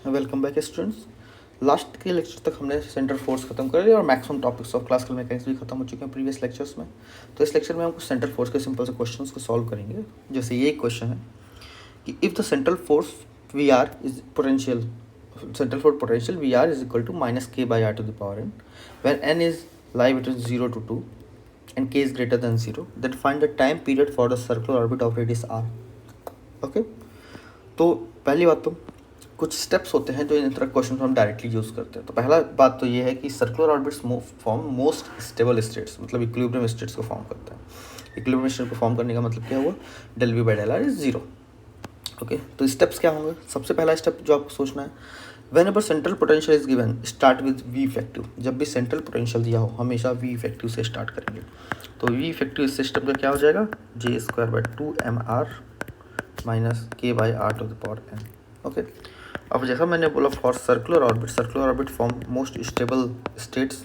Welcome back students. Last के lecture तक हमने सेंटर फोर्स खत्म कर लिया और maximum topics of classical mechanics भी खत्म हो चुके हैं प्रीवियस लेक्चर्स में। तो इस लेक्चर में हम कुछ सेंटर फोर्स के सिंपल से क्वेश्चंस को सॉल्व करेंगे। जैसे ये क्वेश्चन है कि if the central force V R is potential, central force potential V R is equal to minus K by R to the power N, when N is lie between 0 to 2 and k is greater than 0, then find the time period for the circular orbit of radius r. Okay, तो पहली बात तो कुछ steps होते हैं जो इन तरह question हम डायरेक्टली यूज़ करते हैं। तो पहला बात तो ये है कि circular orbits form most stable states, मतलब इक्विलिब्रियम स्टेट्स को फॉर्म करता है। इक्विलिब्रियम स्टेट को फॉर्म करने का मतलब क्या हुआ, del V by del R is 0। Okay, तो स्टेप्स क्या होंगे? सबसे पहला स्टेप जो आपको सोचना है, whenever central potential is given start with V effective. जब भी सेंट्रल पोटेंशियल दिया हो हमेशा वी इफेक्टिव से स्टार्ट करेंगे। तो वी इफेक्टिव सिस्टम का क्या हो जाएगा, J square by 2mr minus K by R to the power N. Okay, अब जैसा मैंने बोला for circular orbit form most stable states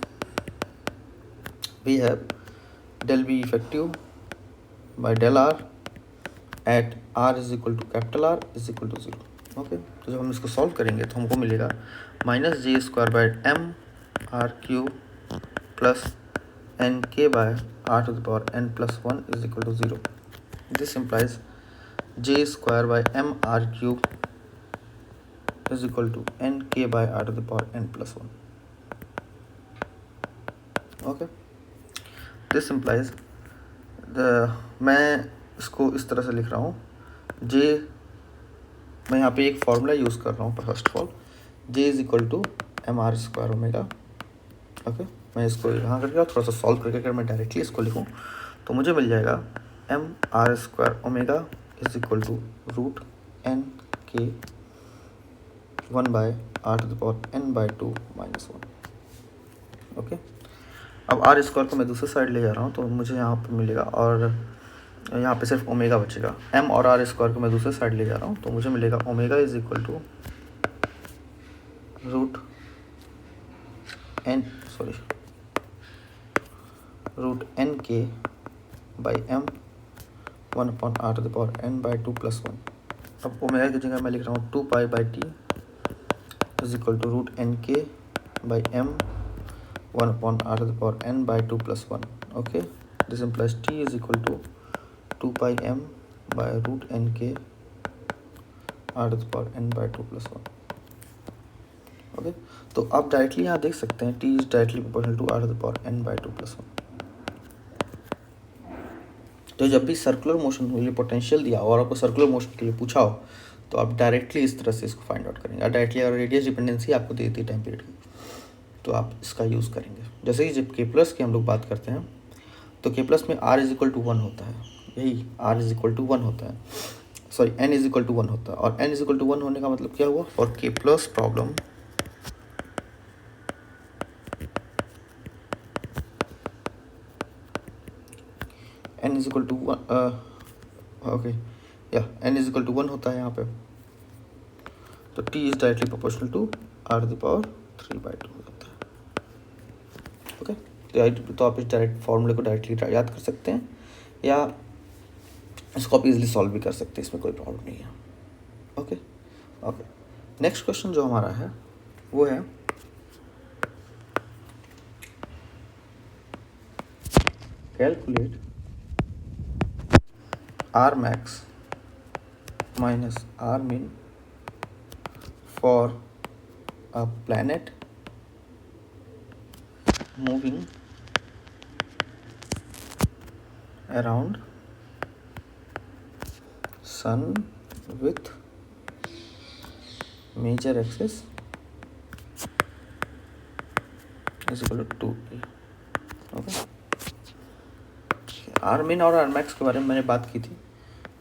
we have del V effective by del R at R is equal to capital R is equal to 0। Okay, तो जब हम इसको solve करेंगे तो हमको मिलेगा minus J square by M R cube plus N K by are to the power n plus 1 is equal to 0। This implies J square by M R cube is equal to n k by r to the power n plus 1. Okay, this implies मैं इसको इस तरह से लिख रहा हूँ, j मैं यहाँ पे एक फॉर्मूला यूज़ कर रहा हूँ। First of all j is equal to m are square omega. Okay, मैं इसको यहाँ करके थोड़ा सा सॉल्व करके अगर मैं डायरेक्टली इसको लिखूँ तो मुझे मिल जाएगा m are square omega is equal to root N के 1 by are to the power N by 2 minus 1। Okay, अब आर स्क्वायर को मैं दूसरे साइड ले जा रहा हूँ तो मुझे यहाँ पर मिलेगा, और यहाँ पे सिर्फ ओमेगा बचेगा। एम और आर स्क्वायर को मैं दूसरे साइड ले जा रहा हूँ तो मुझे मिलेगा omega is equal to root N K by M 1 upon R to the power N by 2 plus 1। अब ओमेगा की जगह मैं लिख रहा हूँ 2 pi by T is equal to root nk by m 1 upon r to the power n by 2 plus 1. Okay, this implies t is equal to 2 pi m by root nk r to the power n by 2 plus 1. Okay, तो आप directly यहाँ देख सकते हैं t is directly proportional to r to the power n by 2 plus 1. तो जब भी circular motion के लिए पोटेंशियल दिया और आपको सर्कुलर मोशन के लिए पूछा हो तो आप डायरेक्टली इस तरह से इसको फाइंड आउट करेंगे। डायरेक्टली अगर रेडियस डिपेंडेंसी आपको दे देती है टाइम पीरियड की तो आप इसका यूज़ करेंगे। जैसे कि जब के प्लस की हम लोग बात करते हैं तो के प्लस में आर इज इक्वल टू 1 होता है, यही आर इज इक्वल टू 1 होता है, sorry n is equal to 1 होता है। और एन इज इक्वल टू 1 होने का मतलब क्या हुआ, for K plus problem n is equal to 1, okay या एन इज इक्वल टू 1 होता है यहाँ पे, तो t is directly proportional to r to the power 3/2 हो जाता है। ओके, तो आप इस डायरेक्ट फॉर्मूले को डायरेक्टली याद कर सकते हैं या इसको आप इजीली सॉल्व भी कर सकते हैं, इसमें कोई प्रॉब्लम नहीं है। ओके, नेक्स्ट क्वेश्चन जो हमारा है वो है calculate r max minus r min for a planet moving around sun with major axis is equal to 2a। Okay, r min और आर मैक्स के बारे में मैंने बात की थी।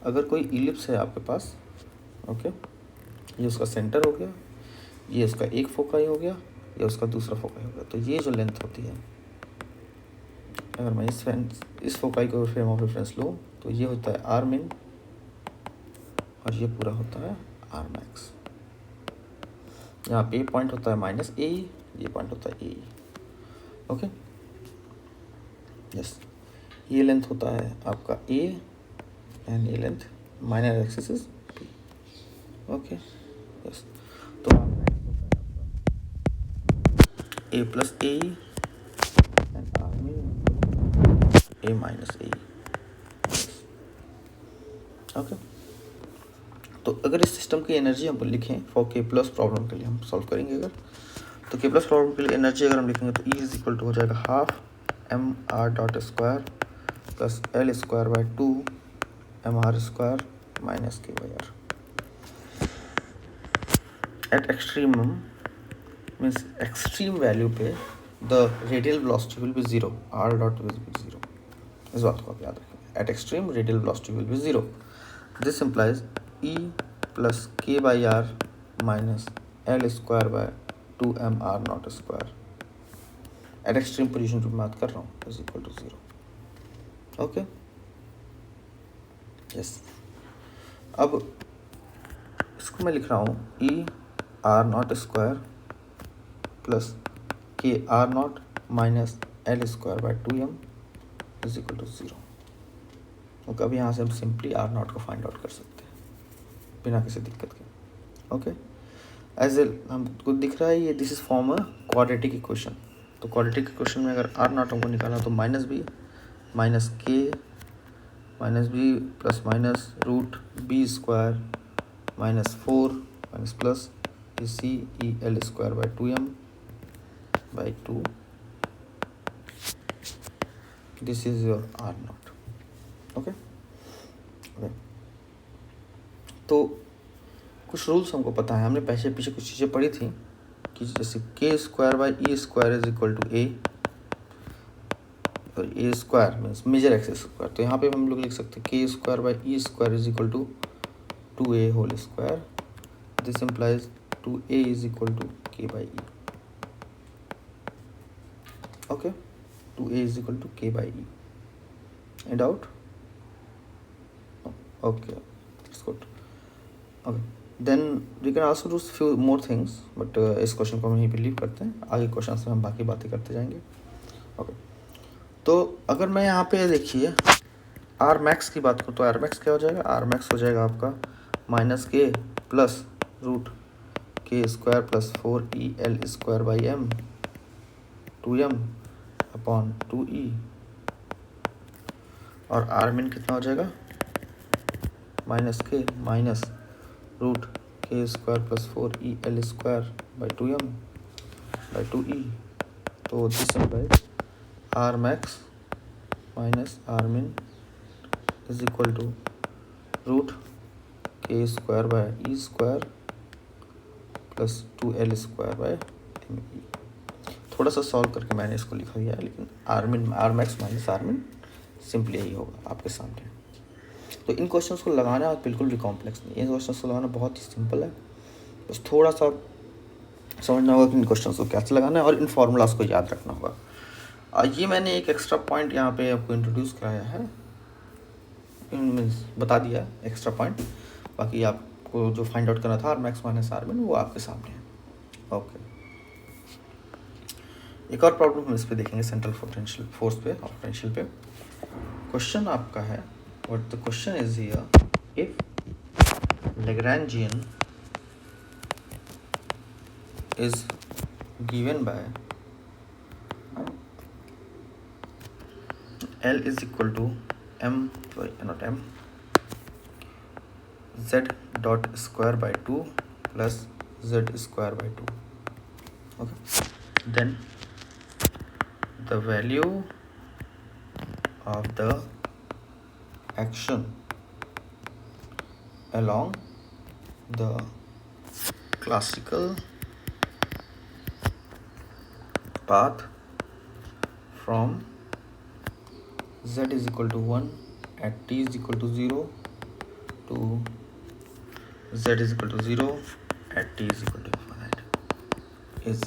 अगर कोई इलिप्स है आपके पास, ओके, ये उसका सेंटर हो गया, ये उसका एक फोकाई हो गया, ये उसका दूसरा फोकाई हो गया, तो ये जो लेंथ होती है, अगर मैं इस फोकाई को फ्रेम ऑफ रेफरेंस लूँ तो ये होता है आर मिन और ये पूरा होता है आर मैक्स। यहाँ पे पॉइंट होता है माइनस ए, ये पॉइंट होता है ए। ओके, यस, ये लेंथ होता है आपका ए एंड ये length minor axis is P. Okay, yes, तो a plus AE and R min a minus AE. Okay, तो अगर इस सिस्टम की एनर्जी हम लिखें फॉर के प्लस प्रॉब्लम के लिए हम सॉल्व करेंगे अगर, तो के प्लस प्रॉब्लम के लिए एनर्जी अगर हम लिखेंगे तो E इज इक्वल टू हो जाएगा half M R dot square plus L square by 2 M are square minus K by R. At extremum means extreme value पे the radial velocity will be zero, R dot will be zero. इस बात को आप याद रखें. At extreme radial velocity will be zero. This implies E plus K by R minus L square by 2 M R naught square at extreme position पर बात कर रहा हूँ is equal to zero. Okay, yes. अब इसको मैं लिख रहा हूँ E R naught square plus K R naught minus L square by 2m is equal to zero. Okay, अब यहाँ से हम सिंपली आर नॉट को फाइंड आउट कर सकते हैं बिना किसी दिक्कत के. ओके, एज ए हमको दिख रहा है ये this is form a quadratic equation. तो क्वाड्रेटिक इक्वेशन में अगर आर नॉट हमको निकालना तो minus B minus K minus B plus minus root B square minus 4 minus plus C E L square by 2m by 2. This is your R naught. Okay, तो कुछ rules हमको पता है, हमने पीछे कुछ चीज़ें पढ़ी थी कि जैसे K square by E square is equal to A, और A square means major axis square. तो यहाँ पे हम लोग लिख सकते हैं K square by E square is equal to 2a whole square. This implies 2a is equal to K by E. Okay, 2a is equal to K by E. Any doubt? Okay, it's good. Okay, then we can also do few more things, but इस question को हम यहीं पे leave करते हैं. आगे question में हम बाकी बातें करते जाएंगे. ओके, तो अगर मैं यहाँ पे देखिए आर मैक्स की बात करूँ तो आर मैक्स क्या हो जाएगा? आर मैक्स हो जाएगा आपका minus K plus root K square plus 4EL square by m 2m upon 2e. और आर मिन कितना हो जाएगा? Minus K minus root K square plus 4EL square by 2m by 2e. तो this implies R max minus R min is equal to root K square by E square plus 2L square by ME. थोड़ा सा solve करके मैंने इसको लिखा दिया है, लेकिन आर मैक्स माइनस आर मिन सिंपली यही होगा आपके सामने. तो इन क्वेश्चंस को लगाना बिल्कुल भी कॉम्प्लेक्स नहीं है. इन क्वेश्चंस को लगाना बहुत ही सिंपल है. बस थोड़ा सा समझना होगा कि इन क्वेश्चंस को कैसे लगाना है और इन फार्मूलाज को याद रखना होगा. ये मैंने एक एक्स्ट्रा पॉइंट यहाँ पे आपको इंट्रोड्यूस कराया है, मीन्स बता दिया एक्स्ट्रा पॉइंट. बाकी आपको जो फाइंड आउट करना था आर मैक्स माइनस आर मिन वो आपके सामने है. ओके, एक और प्रॉब्लम हम इस पे देखेंगे सेंट्रल पोटेंशियल फोर्स पे और पोटेंशियल पे. क्वेश्चन आपका है what the question is here, if Lagrangian is given by L is equal to not m z dot square by 2 plus z square by 2. Okay, then the value of the action along the classical path from z is equal to 1 at t is equal to 0 to z is equal to 0 at t is equal to infinite is.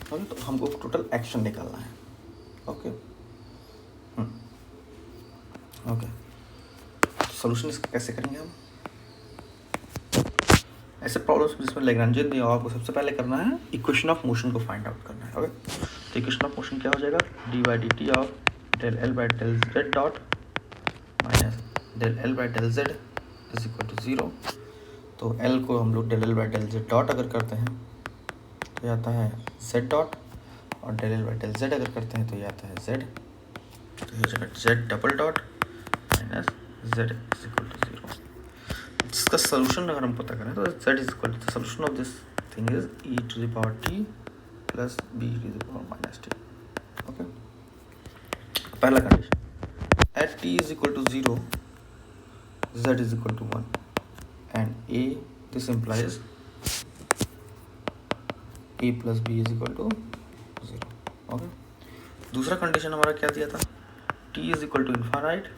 तो हमको total action निकालना है. Okay okay, solution इसका कैसे करेंगे हम? ऐसे problems जिसमें लैग्रैंजियन दिया हो आपको सबसे पहले करना है इक्वेशन ऑफ मोशन को फाइंड आउट करना है. ओके, तो इक्वेशन ऑफ मोशन क्या हो जाएगा? D by D T of del L by del Z dot minus del L by del Z is equal to 0. तो L को हम लोग del L by del Z dot अगर करते हैं ये आता है z डॉट, और del L by del z अगर करते हैं तो ये आता है z, तो ये जगह z double dot minus z is equal to 0, जिसका सोल्यूशन अगर हम पता करें तो z is equal to the solution of this thing is e to the power t plus b to the power minus t। Okay, पहला condition at t is equal to 0 z is equal to 1 and a, this implies a plus b is equal to 0। Okay, दूसरा condition हमारा क्या दिया था, t is equal to infinite,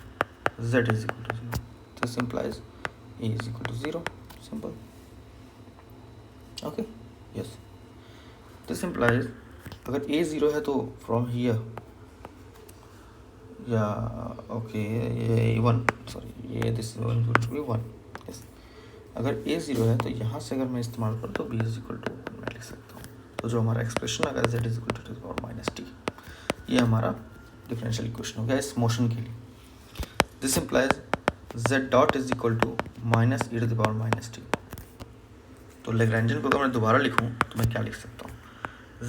z is equal to 0, this implies a is equal to 0, simple. Okay, yes, this implies अगर a 0 है तो from here या okay ये 1, सॉरी ये दिस 1 टू बी 1, यस, अगर a 0 है तो यहाँ से अगर मैं इस्तेमाल करूँ तो b इज इक्वल टू 1 मैं लिख सकता हूँ। तो जो हमारा एक्सप्रेशन अगर z is equal to power minus T, ये हमारा डिफरेंशियल इक्वेशन हो गया इस मोशन के लिए। This implies z dot is equal to minus E to the power minus T. तो लैग्रेंजियन को अगर मैं दोबारा लिखूँ तो मैं क्या लिख सकता हूँ,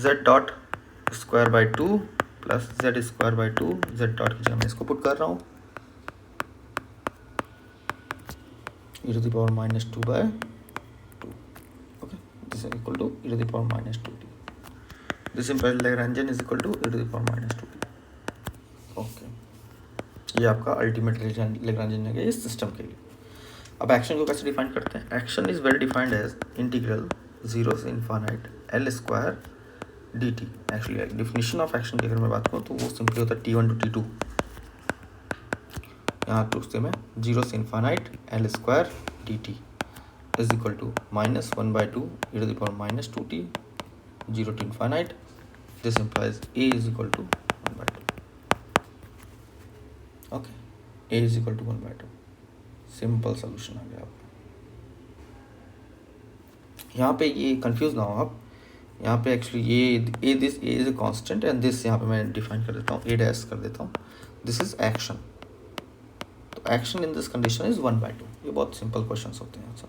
z dot square by 2 plus z square by 2, z dot की जगह मैं इसको पुट कर रहा हूँ e to the power minus 2 by 2। Okay, this is equal to e to the power minus 2t। This implies Lagrangian is equal to e to the power minus 2t। Okay, ये आपका ultimate Lagrangian है इस system के लिए। अब action को कैसे define करते हैं, action is well defined as integral 0 से infinite L square D T. Actually definition of action की अगर मैं बात करूँ तो वो सिंपली होता है t1 टू t2, यहाँ टू से मैं 0 से infinite L square D T is equal to minus 1 by 2 E to the power minus 2t 0 to infinite, this implies a is equal to 1 by 2। okay, a is equal to 1 by 2, simple solution आ गया। यहाँ पे ये confuse ना हो आप, यहाँ पे actually ये this A is a constant and this यहाँ पे मैं डिफाइन कर देता हूँ, ए डैश कर देता हूँ, दिस इज एक्शन। तो action in this condition is 1 by 2। ये बहुत सिंपल क्वेश्चंस होते हैं सब,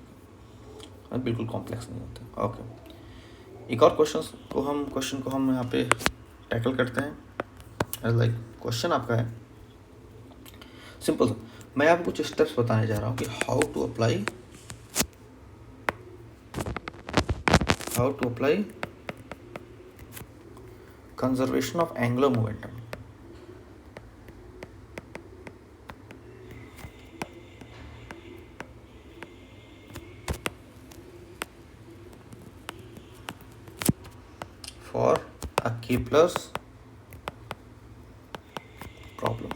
बिल्कुल कॉम्प्लेक्स नहीं होते। ओके, एक और क्वेश्चन को हम यहाँ पे टैकल करते हैं। लाइक क्वेश्चन आपका है सिंपल, मैं आपको कुछ स्टेप्स बताने जा रहा हूँ कि how to apply conservation of angular momentum. for a Kepler's problem।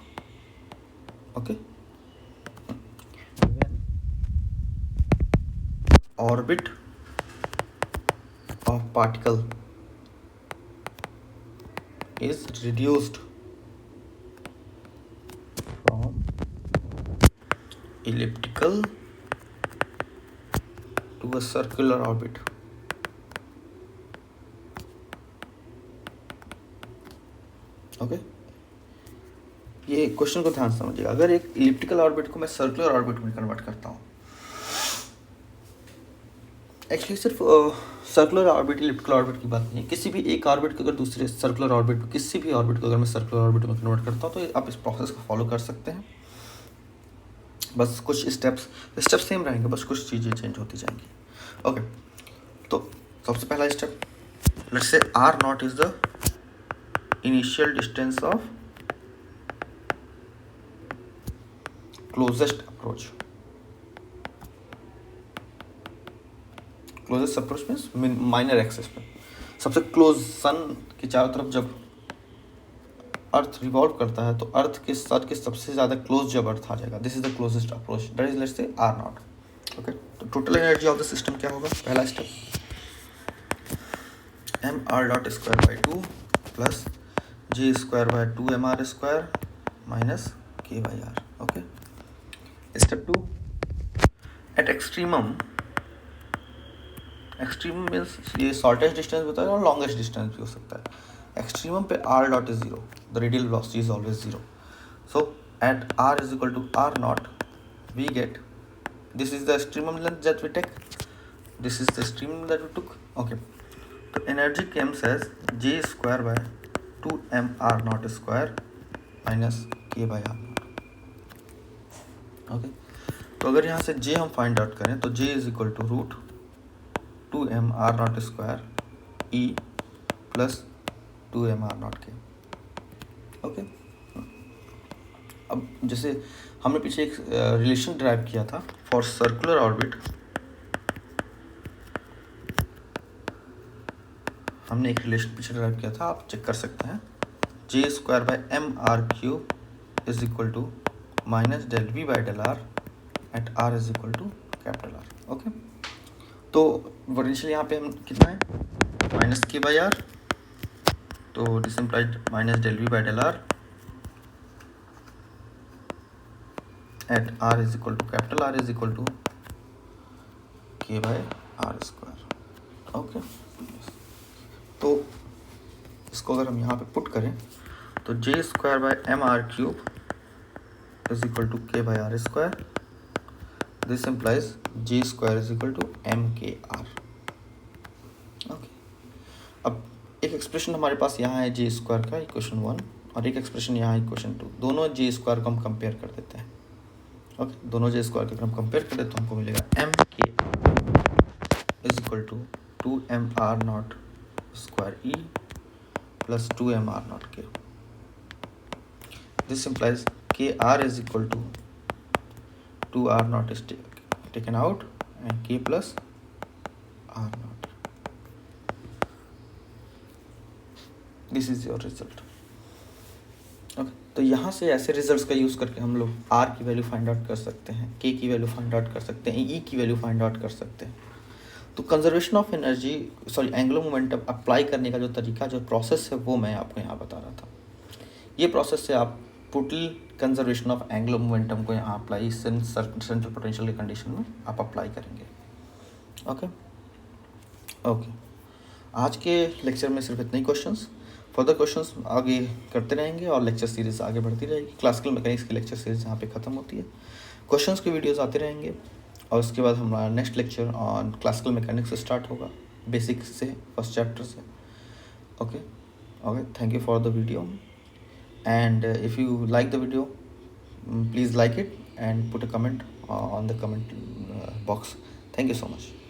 okay, when orbit of particle is reduced from elliptical to a circular orbit, okay ये क्वेश्चन को ध्यान से समझिएगा। अगर एक इलिप्टिकल ऑर्बिट को मैं सर्कुलर ऑर्बिट में कन्वर्ट करता हूँ, एक्चुअली सिर्फ सर्कुलर ऑर्बिट इलिप्टिकल ऑर्बिट की बात नहीं है, किसी भी एक ऑर्बिट को अगर दूसरे सर्कुलर ऑर्बिट, किसी भी ऑर्बिट को अगर मैं सर्कुलर ऑर्बिट में कन्वर्ट करता हूँ तो आप इस प्रोसेस को फॉलो कर सकते हैं। बस कुछ स्टेप्स सेम रहेंगे, बस कुछ चीज़ें चेंज होती जाएंगी। ओके, तो सबसे पहला step, let's say R naught is the initial distance of closest approach. Closest approach means minor axis पे सबसे क्लोज, सन के चारों तरफ जब अर्थ रिवॉल्व करता है तो अर्थ के सबसे ज़्यादा क्लोज जब अर्थ आ जाएगा, this is the closest approach, that is let's say R naught. Okay, तो total energy of the system क्या होगा, पहला step M R dot square by 2 plus J square by 2 M are square minus K by R. Okay, step 2 at extremum means ये shortest distance भी होता है और longest distance भी हो सकता है। एक्सट्रीमम पे R dot is 0, the radial velocity is always 0, so at R is equal to R naught we get, this is the extremum length that we take, this is the extremum that we took. Okay, तो energy comes as J square by 2m r0 square minus K by R naught. Okay, तो अगर यहाँ से जे हम find out करें तो J is equal to root 2m r0 square E plus 2m r0 के। Okay, अब जैसे हमने पीछे एक रिलेशन ड्राइव किया था फॉर सर्कुलर ऑर्बिट, हमने एक रिलेशन पीछे ड्राइव किया था, आप चेक कर सकते हैं। J square by M are cube is equal to minus del V by del R at R is equal to capital R. Okay, तो पोटेंशियल यहाँ पे हम कितना है माइनस के बाई आर, तो this implied minus del V by del R at R is equal to capital R is equal to K by R square. Okay, तो इसको अगर हम यहाँ पे पुट करें तो J square by M are cube is equal to K by R square, this implies J square is equal to M K R. Okay, अब एक एक्सप्रेशन हमारे पास यहाँ है जे स्क्वायर का इक्वेशन 1 और एक एक्सप्रेशन यहाँ है इक्वेशन 2, दोनों जे स्क्वायर को हम कंपेयर कर देते हैं। ओके, दोनों जे स्क्वायर को अगर हम कंपेयर करें तो हमको मिलेगा M K is equal to 2m r0 square E plus 2m r0 K. This implies K R is equal to 2r0 is taken out and k plus r0. This is your result. Okay, तो यहाँ से ऐसे results का use करके हम लोग r की value find out कर सकते हैं, k की वैल्यू फाइंड आउट कर सकते हैं, e की वैल्यू फाइंड आउट कर सकते हैं। तो conservation of energy angular momentum apply करने का जो तरीका, जो प्रोसेस है, वो मैं आपको यहाँ बता रहा था। ये प्रोसेस से आप total conservation of angular momentum को यहाँ अप्लाई सेंट्रल पोटेंशियल के कंडीशन में आप अप्लाई करेंगे। ओके ओके, आज के लेक्चर में सिर्फ इतने ही क्वेश्चंस, फर्दर क्वेश्चंस आगे करते रहेंगे और लेक्चर सीरीज आगे बढ़ती रहेगी। क्लासिकल मैकेनिक्स की लेक्चर सीरीज यहाँ पे ख़त्म होती है, क्वेश्चंस के वीडियोस आते रहेंगे और उसके बाद हमारा next lecture on classical mechanics start होगा, बेसिक से, फर्स्ट चैप्टर से। Okay okay, thank you for the video, and if you like the video, please like it and put a comment on the comment box. Thank you so much.